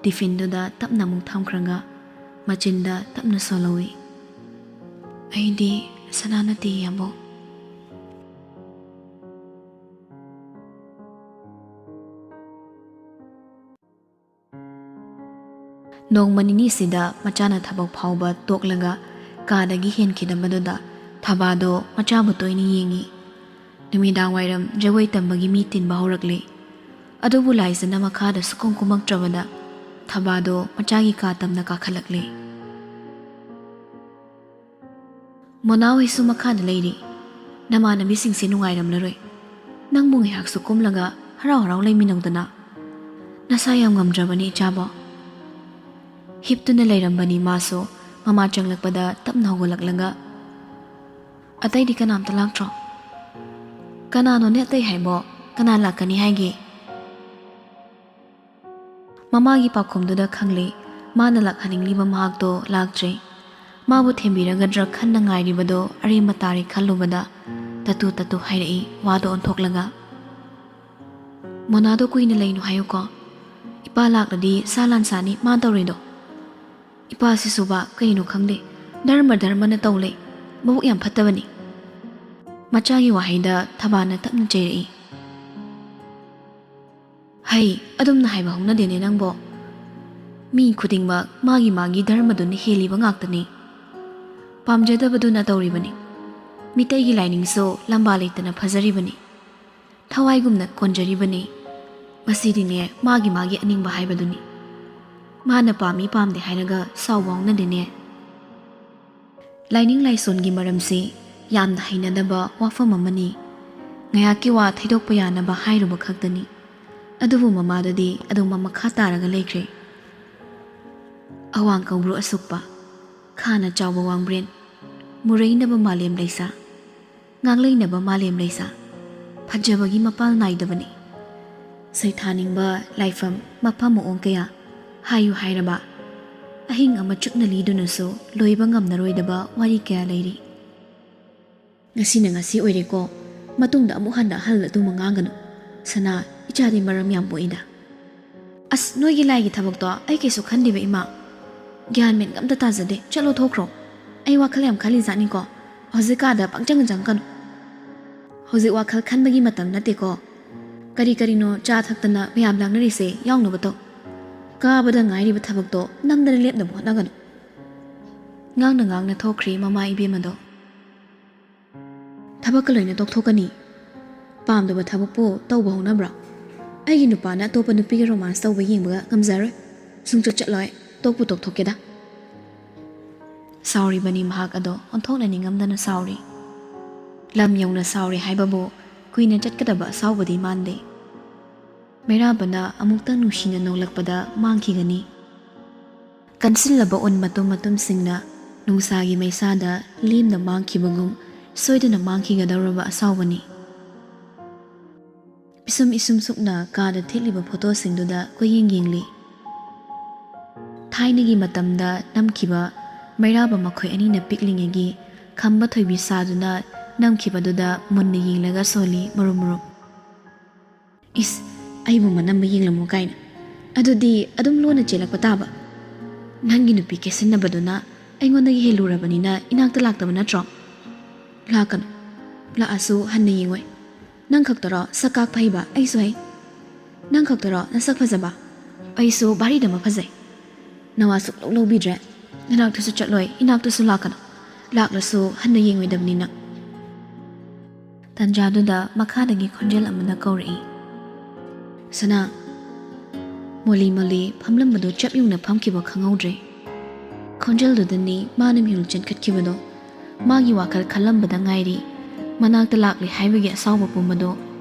ꯇꯤꯐꯤꯟꯗꯨꯗ ꯇꯞꯅ ꯑꯃꯨꯛ ꯊꯝꯈ꯭ꯔꯒ ꯃꯆꯤꯟꯗ ꯇꯞꯅ ꯁꯣꯜꯍꯧꯏ ꯑꯩꯗꯤ ꯁꯅꯥ ꯅꯠꯇꯦ ꯌꯥꯝꯕꯣ ꯅꯣꯡꯃ ꯅꯤꯅꯤꯁꯤꯗ ꯃꯆꯥꯅ ꯊꯕꯛ ꯐꯥꯎꯕ ꯇꯣꯛꯂꯒ ꯀꯥꯗꯒꯤ ꯍꯦꯟꯈꯤꯗꯕꯗꯨꯗ ꯊꯕꯥꯗꯣ ꯃꯆꯥꯕꯨ ꯇꯣꯏꯅ ꯌꯦꯡꯉꯤ ꯅꯨꯃꯤꯗꯥꯡ ꯋꯥꯏꯔꯝ ꯖꯒꯣꯏ ꯇꯝꯕꯒꯤ ꯃꯤ ꯇꯤꯟꯕ ꯍꯧꯔꯛꯂꯦ ꯑꯗꯨꯕꯨ ꯂꯥꯏꯖꯅ ꯃꯈꯥꯗ ꯁꯨꯛꯀꯨꯝ ꯀꯨꯝꯃꯛꯇ꯭ꯔꯕꯗ ꯊꯕꯥꯗꯣ ꯃꯆꯥꯒꯤ ꯀꯥ ꯇꯝꯅ ꯀꯥꯈꯠꯂꯛꯂꯦ ꯃꯣꯅꯥ ꯍꯣꯏꯁꯨ ꯃꯈꯥꯗ ꯂꯩꯔꯤ ꯅꯃꯥꯟꯅꯕꯤꯁꯤꯡꯁꯦ ꯅꯨꯡꯉꯥꯏꯔꯝꯂꯔꯣꯏ ꯅꯪꯕꯨ ꯉꯥꯏꯍꯥꯛꯁꯨ ꯀꯨꯝꯂꯒ ꯍꯔꯥꯎ ꯂꯩꯃꯤꯟꯅꯧꯗꯅ ꯅꯁꯥ ꯌꯥꯝ ꯉꯝꯗ꯭ꯔꯕꯅꯤ ꯏꯆꯥꯕꯣ ꯍꯤꯞꯇꯨꯅ ꯂꯩꯔꯝꯕꯅꯤ ꯃꯥꯁꯨ ꯃꯃꯥ ꯆꯪꯂꯛꯄꯗ ꯇꯞꯅ ꯍꯧꯒꯠꯂꯛꯂꯒ ꯑꯇꯩꯗꯤ ꯀꯅꯥꯝꯇ ꯂꯥꯛꯇ꯭ꯔꯣ ꯀꯅꯥꯅꯣꯅꯦ ꯑꯇꯩ ꯍꯥꯏꯕꯣ ꯀꯅꯥ ꯂꯥꯛꯀꯅꯤ ꯍꯥꯏꯒꯦ ꯃꯃꯥꯒꯤ ꯄꯥꯎꯈꯨꯝꯗꯨꯗ ꯈꯪꯂꯦ ꯃꯥꯅ ꯂꯥꯛꯍꯟꯅꯤꯡꯂꯤꯕ ꯃꯍꯥꯛꯇꯣ ꯂꯥꯛꯇ꯭ꯔꯦ ꯃꯥꯕꯨ ꯊꯦꯝꯕꯤꯔꯒꯗ꯭ꯔꯥ ꯈꯟꯅ ꯉꯥꯏꯔꯤꯕꯗꯣ ꯑꯔꯦꯝꯕ ꯇꯥꯔꯦ ꯈꯜꯂꯨꯕꯗ ꯇꯠꯇꯨ ꯍꯥꯏꯔꯛꯏ ꯋꯥꯗꯣ ꯑꯣꯟꯊꯣꯛꯂꯒ ꯃꯣꯅꯥꯗꯣ ꯀꯨꯏꯅ ꯂꯩꯅꯨ ꯍꯥꯏꯌꯨꯀꯣ ꯏꯄꯥ ꯂꯥꯛꯂꯗꯤ ꯁꯥ ꯂꯥꯟꯁꯥꯅꯤ ꯃꯥ ꯇꯧꯔꯤꯗꯣ ꯏꯄꯥꯁꯤꯁꯨꯕ ꯀꯩꯅꯣ ꯈꯪꯗꯦ ꯙꯔꯃꯅ ꯇꯧ ꯂꯩ ꯃꯕꯨꯛ ꯌꯥꯝ ꯐꯠꯇꯕꯅꯤ ꯃꯆꯥꯒꯤ ꯋꯥꯍꯩꯗ ꯊꯕꯥꯅ ꯇꯞꯅ ꯆꯩꯔꯛꯏ ꯍꯩ ꯑꯗꯨꯝꯅ ꯍꯥꯏꯕ ꯍꯧꯅꯗꯦꯅꯦ ꯅꯪꯕꯣ ꯃꯤ ꯈꯨꯗꯤꯡꯃꯛ ꯃꯥꯒꯤ ꯙꯔꯃꯗꯨꯅ ꯍꯦꯜꯂꯤꯕ ꯉꯥꯛꯇꯅꯤ ꯄꯥꯝꯖꯗꯕꯗꯨꯅ ꯇꯧꯔꯤꯕꯅꯤ ꯃꯤꯇꯩꯒꯤ ꯂꯥꯏꯅꯤꯡꯁꯨ ꯂꯝꯕꯥ ꯂꯩꯇꯅ ꯐꯖꯔꯤꯕꯅꯤ ꯊꯋꯥꯏꯒꯨꯝꯅ ꯀꯣꯟꯖꯔꯤꯕꯅꯤ ꯃꯁꯤꯗꯤꯅꯦ ꯃꯥꯒꯤ ꯑꯅꯤꯡꯕ ꯍꯥꯏꯕꯗꯨꯅꯤ ꯃꯥꯅ ꯄꯥꯝꯃꯤ ꯄꯥꯝꯗꯦ ꯍꯥꯏꯔꯒ ꯁꯥꯎꯕ ꯍꯧꯅꯗꯦꯅꯦ ꯂꯥꯏꯅꯤꯡ ꯂꯥꯏꯁꯣꯟꯒꯤ ꯃꯔꯝꯁꯤ ꯌꯥꯝꯅ ꯍꯩꯅꯗꯕ ꯋꯥꯐꯝ ꯑꯃꯅꯤ ꯉꯥꯏꯍꯥꯛꯀꯤ ꯋꯥ ꯊꯩꯗꯣꯛꯄ ꯌꯥꯅꯕ ꯍꯥꯏꯔꯨꯕ ꯈꯛꯇꯅꯤ ꯑꯗꯨꯕꯨ ꯃꯃꯥꯗꯗꯤ ꯑꯗꯨꯝ ꯃꯈꯥ ꯇꯥꯔꯒ ꯂꯩꯈ꯭ꯔꯦ ꯑꯋꯥꯡ ꯀꯧꯕ꯭ꯔꯨ ꯑꯁꯨꯛꯄ ꯈꯥꯅ ꯆꯥꯎꯕ ꯋꯥꯡꯕ꯭ꯔꯦꯟ ꯃꯨꯔꯩꯅꯕ ꯃꯥꯂꯦꯝ ꯂꯩꯁꯥ ꯉꯥꯡꯂꯩꯅꯕ ꯃꯥꯂꯦꯝ ꯂꯩꯁꯥ ꯐꯖꯕꯒꯤ ꯃꯄꯥꯜ ꯅꯥꯏꯗꯕꯅꯤ ꯁꯩꯊꯥꯅꯤꯡꯕ ꯂꯥꯏꯐꯝ ꯃꯐꯝ ꯃꯑꯣꯡ ꯀꯌꯥ ꯍꯥꯏꯌꯨ ꯍꯥꯏꯔꯕ ꯑꯍꯤꯡ ꯑꯃ ꯆꯨꯞꯅ ꯂꯤꯗꯨꯅꯁꯨ ꯂꯣꯏꯕ ꯉꯝꯅꯔꯣꯏꯗꯕ ꯋꯥꯔꯤ ꯀꯌꯥ ꯂꯩꯔꯤ ꯉꯁꯤꯅ ꯉꯁꯤ ꯑꯣꯏꯔꯦꯀꯣ ꯃꯇꯨꯡꯗ ꯑꯃꯨꯛ ꯍꯟꯅ ꯑꯍꯜ ꯑꯗꯨꯃ ꯉꯥꯡꯒꯅꯨ ꯁꯅꯥ ꯏꯆꯥꯗꯤ ꯃꯔꯝ ꯌꯥꯝ ꯃꯣꯛꯏꯗ ꯑꯁ ꯅꯣꯏꯒꯤ ꯂꯥꯏꯒꯤ ꯊꯕꯛꯇꯣ ꯑꯩ ꯀꯩꯁꯨ ꯈꯟꯗꯦꯕ ꯏꯃꯥ ꯒ꯭ꯌꯥꯟ ꯃꯦꯟ ꯑꯝꯇ ꯇꯥꯖꯗꯦ ꯆꯠꯂꯣ ꯊꯣꯛꯈ꯭ꯔꯣ ꯑꯩ ꯋꯥꯈꯜ ꯌꯥꯝ ꯈꯜꯂꯤꯖꯥꯠꯅꯤꯀꯣ ꯍꯧꯖꯤꯛ ꯀꯥꯗ ꯆꯪꯀꯅꯨ ꯍꯧꯖꯤꯛ ꯋꯥꯈꯜ ꯈꯟꯕꯒꯤ ꯃꯇꯝ ꯅꯠꯇꯦꯀꯣ ꯀꯔꯤꯅꯣ ꯆꯥ ꯊꯛꯇꯅ ꯃꯌꯥꯝ ꯂꯥꯡꯅꯔꯤꯁꯦ ꯌꯥꯎꯅꯕ ꯇꯧ ꯀꯥꯕꯗ ꯉꯥꯏꯔꯤꯕ ꯊꯕꯛꯇꯣ ꯅꯝꯗꯅ ꯂꯦꯞꯅꯕ ꯍꯣꯠꯅꯒꯅꯨ ꯉꯥꯡꯅ ꯊꯣꯛꯈ꯭ꯔꯤ ꯃꯃꯥ ꯏꯕꯦꯝꯃꯗꯣ ꯊꯕꯛꯀ ꯂꯣꯏꯅ ꯇꯣꯛꯊꯣꯛꯀꯅꯤ ꯄꯥꯝꯗꯕ ꯊꯕꯛꯄꯨ ꯇꯧꯕ ꯍꯧꯅꯕ꯭ꯔꯣ ꯑꯩꯒꯤ ꯅꯨꯄꯥꯅ ꯑꯇꯣꯞꯄ ꯅꯨꯄꯤꯒ ꯔꯣꯃꯥꯟꯁ ꯇꯧꯕ ꯌꯦꯡꯕꯒ ꯉꯝꯖꯔꯣꯏ ꯁꯨꯡꯆꯠ ꯆꯠꯂꯣꯏ ꯇꯣꯛꯊꯣꯛꯀꯦꯗ ꯁꯥꯎꯔꯤꯕꯅꯤ ꯃꯍꯥꯛ ꯑꯗꯣ ꯑꯣꯟꯊꯣꯛꯅ ꯅꯤꯡꯉꯝꯗꯅ ꯁꯥꯎꯔꯤ ꯂꯝ ꯌꯧꯅ ꯁꯥꯎꯔꯤ ꯍꯥꯏꯕꯕꯨ ꯀꯨꯏꯅ ꯆꯠꯀꯗꯕ ꯑꯁꯥꯎꯕꯗꯤ ꯃꯥꯟꯗꯦ ꯃꯩꯔꯥꯕꯅ ꯑꯃꯨꯛꯇꯪ ꯅꯨꯡꯁꯤꯅ ꯅꯣꯡꯂꯛꯄꯗ ꯃꯥꯡꯈꯤꯒꯅꯤ ꯀꯟꯁꯤꯜꯂꯕ ꯎꯟ ꯃꯇꯨꯝꯁꯤꯡꯅ ꯅꯨꯡꯁꯥꯒꯤ ꯃꯩꯁꯥꯗ ꯂꯦꯝꯅ ꯃꯥꯡꯈꯤꯕꯒꯨꯝ ꯁꯣꯏꯗꯅ ꯃꯥꯡꯈꯤꯒꯗꯧꯔꯕ ꯑꯁꯥꯎꯕꯅꯤ ꯄꯤꯁꯨꯝ ꯏꯁꯨꯝ ꯁꯨꯛꯅ ꯀꯥꯗ ꯊꯦꯠꯂꯤꯕ ꯐꯣꯇꯣꯁꯤꯡꯗꯨꯗ ꯀꯣꯌꯦꯡ ꯌꯦꯡꯂꯤ ꯊꯥꯏꯅꯒꯤ ꯃꯇꯝꯗ ꯅꯝꯈꯤꯕ ꯃꯩꯔꯥꯕ ꯃꯈꯣꯏ ꯑꯅꯤꯅ ꯄꯤꯛꯂꯤꯉꯩꯒꯤ ꯈꯝꯕ ꯊꯣꯏꯕꯤ ꯁꯥꯗꯨꯅ ꯅꯝꯈꯤꯕꯗꯨꯗ ꯃꯨꯟꯅ ꯌꯦꯡꯂꯒ ꯁꯣꯜꯂꯤ ꯃꯔꯨꯝ ꯏꯁ ꯑꯩꯕꯨ ꯃꯅꯝꯕ ꯌꯦꯡꯂꯝꯃꯨ ꯀꯥꯏꯅ ꯑꯗꯨꯗꯤ ꯑꯗꯨꯝ ꯂꯣꯟꯅ ꯆꯦꯜꯂꯛꯄ ꯇꯥꯕ ꯅꯪꯒꯤ ꯅꯨꯄꯤ ꯀꯦꯁꯤꯟꯅꯕꯗꯨꯅ ꯑꯩꯉꯣꯟꯗꯒꯤ ꯍꯦꯜꯂꯨꯔꯕꯅꯤꯅ ꯏꯅꯥꯛꯇ ꯂꯥꯛꯇꯕ ꯅꯠꯇ꯭ꯔꯣ ꯂꯥꯛꯀꯅꯨ ꯂꯥꯛꯑꯁꯨ ꯍꯟꯅ ꯌꯦꯡꯉꯣꯏ ꯅꯪ ꯈꯛꯇꯔꯣ ꯁꯛ ꯀꯥꯛꯄ ꯍꯩꯕ ꯑꯩꯁꯨ ꯍꯩ ꯅꯪ ꯈꯛꯇꯔꯣ ꯅꯁꯛ ꯐꯖꯕ ꯑꯩꯁꯨ ꯚꯥꯔꯤꯗꯃꯛ ꯐꯖꯩ ꯅꯋꯥ ꯁꯨꯛꯂꯧ ꯂꯧꯕꯤꯗ꯭ꯔꯦ ꯅꯅꯥꯛꯇꯁꯨ ꯆꯠꯂꯣꯏ ꯏꯅꯥꯛꯇꯁꯨ ꯂꯥꯛꯀꯅꯨ ꯂꯥꯛꯂꯁꯨ ꯍꯟꯅ ꯌꯦꯡꯉꯣꯏꯗꯕꯅꯤꯅ ꯇꯟꯖꯥꯗꯨꯗ ꯃꯈꯥꯗꯒꯤ ꯈꯣꯟꯖꯦꯜ ꯑꯃꯅ ꯀꯧꯔꯛꯏ ꯁꯅꯥ ꯃꯣꯂꯤ ꯐꯝꯂꯝꯕꯗꯨ ꯆꯞ ꯌꯨꯡꯅ ꯐꯝꯈꯤꯕ ꯈꯪꯍꯧꯗ꯭ꯔꯦ ꯈꯣꯟꯖꯦꯜꯗꯨꯗꯅꯤ ꯃꯥꯅ ꯃꯤꯍꯨꯜ ꯆꯦꯟꯈꯠꯈꯤꯕꯗꯣ ꯃꯥꯒꯤ ꯋꯥꯈꯜ ꯈꯜꯂꯝꯕꯗ ꯉꯥꯏꯔꯤ ꯃꯅꯥꯛꯇ ꯂꯥꯛꯂꯤ ꯍꯥꯏꯕꯒꯤ ꯑꯁꯥꯎꯕ ꯄꯨꯝꯕꯗꯣ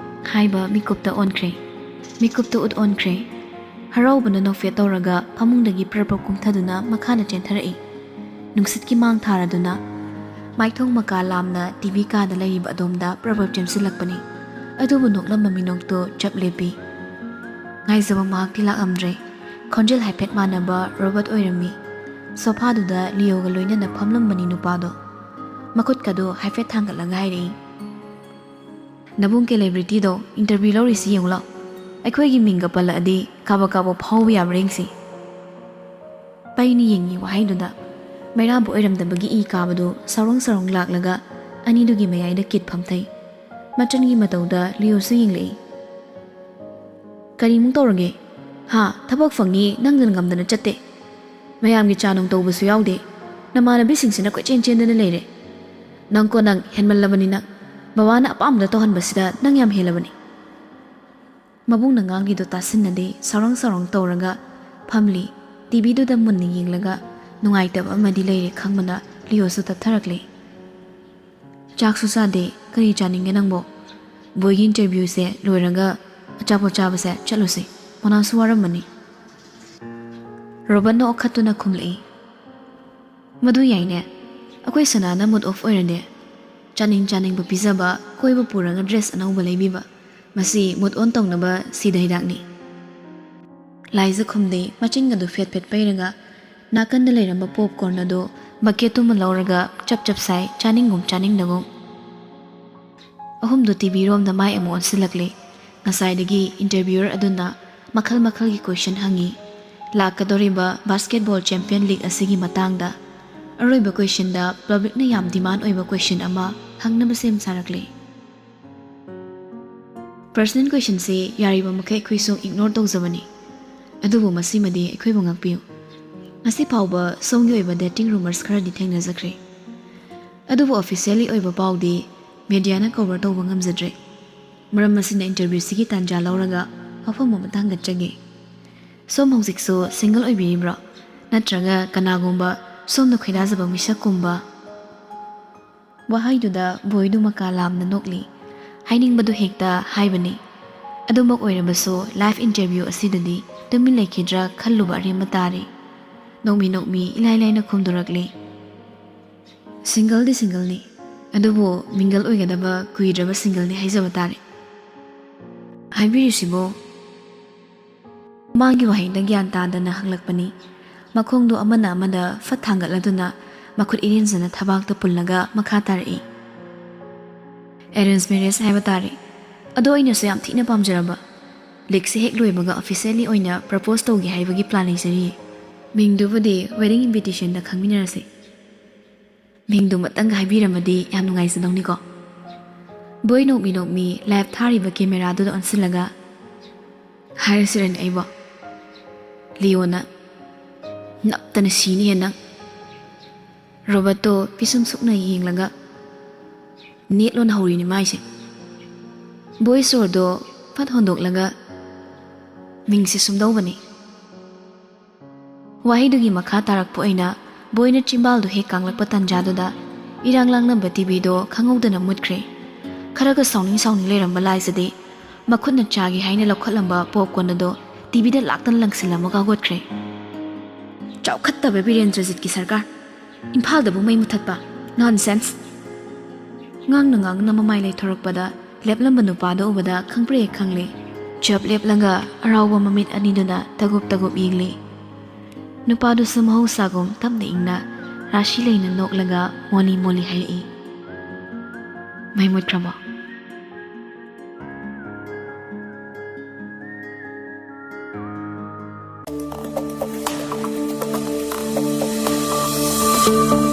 ꯍꯥꯏꯕ ꯃꯤꯀꯨꯞꯇ ꯑꯣꯟꯈ꯭ꯔꯦ ꯃꯤꯀꯨꯞꯇ ꯎꯠ ꯑꯣꯟꯈ꯭ꯔꯦ ꯍꯔꯥꯎꯕꯅ ꯅꯣꯛꯐꯦꯠ ꯇꯧꯔꯒ ꯐꯃꯨꯡꯗꯒꯤ ꯄ꯭ꯔꯞ ꯀꯨꯝꯊꯗꯨꯅ ꯃꯈꯥꯗ ꯆꯦꯟꯊꯔꯛꯏ ꯅꯨꯡꯁꯤꯠꯀꯤ ꯃꯥꯡ ꯊꯥꯔꯗꯨꯅ ꯃꯥꯏꯊꯣꯡ ꯃꯀꯥ ꯂꯥꯝꯅ ꯇꯤꯚꯤ ꯀꯥꯗ ꯂꯩꯔꯤꯕ ꯑꯗꯣꯝꯗ ꯄ꯭ꯔꯞ ꯆꯦꯟꯁꯤꯜꯂꯛꯄꯅꯤ ꯑꯗꯨꯕꯨ ꯅꯣꯛꯂꯝꯕ ꯃꯤꯅꯣꯛꯇꯣ ꯆꯞ ꯂꯦꯞꯄꯤ ꯉꯥꯏꯖꯕ ꯃꯍꯥꯛꯇꯤ ꯂꯥꯛꯑꯝꯗ꯭ꯔꯦ ꯈꯣꯟꯖꯦꯜ ꯍꯥꯏꯐꯦꯠ ꯃꯥꯟꯅꯕ ꯔꯣꯕꯣꯠ ꯑꯣꯏꯔꯝꯃꯤ ꯁꯣꯐꯥꯗꯨꯗ ꯂꯤꯌꯣꯒ ꯂꯣꯏꯅꯅ ꯐꯝꯂꯝꯕꯅꯤ ꯅꯨꯄꯥꯗꯣ ꯃꯈꯨꯠꯀꯗꯣ ꯍꯥꯏꯐꯦꯠ ꯊꯥꯡꯒꯠꯂꯒ ꯍꯥꯏꯔꯛꯏ ꯅꯕꯨꯡ ꯀꯦꯂꯦꯕ꯭ꯔꯤꯇꯤꯗꯣ ꯏꯟꯇꯔꯚ꯭ꯌꯨ ꯂꯧꯔꯤꯁꯤ ꯌꯦꯡꯉꯨ ꯂꯥꯎ ꯑꯩꯈꯣꯏꯒꯤ ꯃꯤꯡꯒ ꯄꯜꯂꯛꯑꯗꯤ ꯀꯥꯕꯛ ꯐꯥꯎꯕ ꯌꯥꯕ꯭ꯔꯥ ꯌꯦꯡꯁꯤ ꯄꯩꯅ ꯌꯦꯡꯉꯤ ꯋꯥꯍꯩꯗꯨꯗ ꯃꯩꯔꯥꯕ ꯑꯣꯏꯔꯝꯗꯕꯒꯤ ꯏ ꯀꯥꯕꯗꯨ ꯁꯔꯣꯡ ꯂꯥꯛꯂꯒ ꯑꯅꯤꯗꯨꯒꯤ ꯃꯌꯥꯏꯗ ꯀꯤꯠ ꯐꯝꯊꯩ ꯃꯆꯟꯒꯤ ꯃꯇꯧꯗ ꯂꯤꯌꯣꯁꯨ ꯌꯦꯡꯂꯛꯏ ꯀꯔꯤꯃꯨꯛ ꯇꯧꯔꯒꯦ ꯊꯕꯛ ꯐꯪꯉꯤ ꯅꯪꯗꯅ ꯉꯝꯗꯅ ꯆꯠꯇꯦ ꯃꯌꯥꯝꯒꯤ ꯆꯥꯅꯨꯡ ꯇꯧꯕꯁꯨ ꯌꯥꯎꯗꯦ ꯅꯃꯥꯟꯅꯕꯤꯁꯤꯡꯁꯤꯅ ꯀꯣꯏꯆꯦꯟ ꯆꯦꯟꯗꯅ ꯂꯩꯔꯦ ꯅꯪ ꯍꯦꯟꯃꯜꯂꯕꯅꯤꯅ ꯕꯕꯥꯅ ꯑꯄꯥꯝꯕꯗ ꯇꯧꯍꯟꯕꯁꯤꯗ ꯅꯪ ꯌꯥꯝ ꯍꯦꯜꯂꯕꯅꯤ ꯃꯕꯨꯡꯅ ꯉꯥꯡꯒꯤꯗꯣ ꯇꯥꯁꯤꯟꯅꯗꯦ ꯁꯥꯎꯔꯪ ꯇꯧꯔꯒ ꯐꯝꯂꯤ ꯇꯤꯚꯤꯗꯨꯗ ꯃꯨꯟꯅ ꯌꯦꯡꯂꯒ ꯅꯨꯡꯉꯥꯏꯇꯕ ꯑꯃꯗꯤ ꯂꯩꯔꯦ ꯈꯪꯕꯅ ꯂꯤꯌꯣꯁꯨ ꯇꯞꯊꯔꯛꯂꯦ ꯆꯥꯛꯁꯨ ꯆꯥꯗꯦ ꯀꯔꯤ ꯆꯥꯅꯤꯡꯒꯦ ꯅꯪꯕꯣ ꯕꯣꯏꯒꯤ ꯏꯟꯇꯔꯚ꯭ꯌꯨꯁꯦ ꯂꯣꯏꯔꯒ ꯑꯆꯥꯄꯣꯠ ꯆꯥꯕꯁꯦ ꯆꯠꯂꯨꯁꯤ ꯃꯅꯥꯁꯨ ꯋꯥꯔꯝꯃꯅꯤ ꯔꯣꯕꯟꯅ ꯑꯣꯈꯠꯇꯨꯅ ꯈꯨꯝꯂꯛꯏ ꯃꯗꯨ ꯌꯥꯏꯅꯦ ꯑꯩꯈꯣꯏ ꯁꯅꯥꯅ ꯃꯨꯠ ꯑꯣꯐ ꯑꯣꯏꯔꯅꯦ ꯆꯥꯅꯤꯡꯕ ꯄꯤꯖꯕ ꯀꯣꯏꯕ ꯄꯨꯔꯒ ꯗ꯭ꯔꯦꯁ ꯑꯅꯧꯕ ꯂꯩꯕꯤꯕ ꯃꯁꯤ ꯃꯨꯠ ꯑꯣꯟ ꯇꯧꯅꯕ ꯁꯤꯗ ꯍꯤꯗꯥꯛꯅꯤ ꯂꯥꯏꯖ ꯈꯨꯝꯗꯦ ꯃꯆꯤꯟꯒꯗꯨ ꯐꯦꯠ ꯄꯩꯔꯒ ꯅꯥꯀꯟꯗ ꯂꯩꯔꯝꯕ ꯄꯣꯞꯀꯣꯔꯟ ꯑꯗꯨ ꯕꯛꯀꯦꯠꯇꯨꯃ ꯂꯧꯔꯒ ꯆꯞ ꯁꯥꯏ ꯆꯥꯅꯤꯡꯒꯨꯝ ꯆꯥꯅꯤꯡꯗꯒꯨꯝ ꯑꯍꯨꯝꯗꯨ ꯇꯤꯚꯤꯔꯣꯝꯗ ꯃꯥꯏ ꯑꯃꯨꯛ ꯑꯣꯟꯁꯤꯜꯂꯛꯂꯦ Ngasayadagi interviewer aduna makal-makalgi question hangi. Lakadoriba basketball champion league asigi matangda. Aroiba question da public na yam demand oiba question ama hangnaba sem sarakle. Personal question se yariba makai khuisong ignore tawjabani. Adubu masimadi aikhoibu ngakpiu. Masi phawba songgi oiba dating rumors khara di thengnajakre. Adubu officially oiba pawdi media na cover tawba ngamjadre. Maram masina interview sigi tanja lauraga mafam matanga chage. Som hojikso single oibiribra natraga kanagumba somna khoidajaba misakumba. Wahaiduda boidu makalamna nokli. Hainingbadu hekta haibani. Adumak oirabaso live interview asidadi tumin laikidra khalluba rematari. Nokmi ilai-laina khumdurakli. Single di single ni. Adubo mingle oigadaba kuidraba single ni haizabatari. Haibirisibo Mangi wahayda gyan tadana hanglakpani. Makhongdo amana amada fathangatladuna makhut irinjana thabakta pullaga makhatari. Arun's marriage haibatari. Ado aina so yam thina pamjaraba. Lekse hek loibaga officially oina propose tawgi haibagi plan leisari. Mingdubudi wedding invitation da khangminarase. Mingdu matanga haibiramadi yam nungaisadauni ko. Boy nokmi live thariba camera do onsilaga. Hairasiran aiba. Leona naptana sini hena. Roberto pisung sukna yinglaga. Netlon hawri ni maise. Boy sordo pat hondoklaga. Mingsi sumdawbani. Wahidugi makha tarakpo aina boy na chimbaldo he kanglakpa tanjadoda iranglang namba TV do khangawdana mutkre. Kharaga sawning leramba laisade makhutna chagi haina lokhalamba popcorn do TV da laktan langsilama ka gotkre. Chawkhattaba Birendra ki sarkar. Imphal da bu mai muthatpa. Nonsense. Ngang na mamai lai thorakpada leplamba nupado ubada khangpre khangle. Chap leplanga arawa mamit aniduna tagup yingli. Nupado samhaw sagom tamna ingna rashi laina noklaga moli hai. Mai mutrama. Thank you.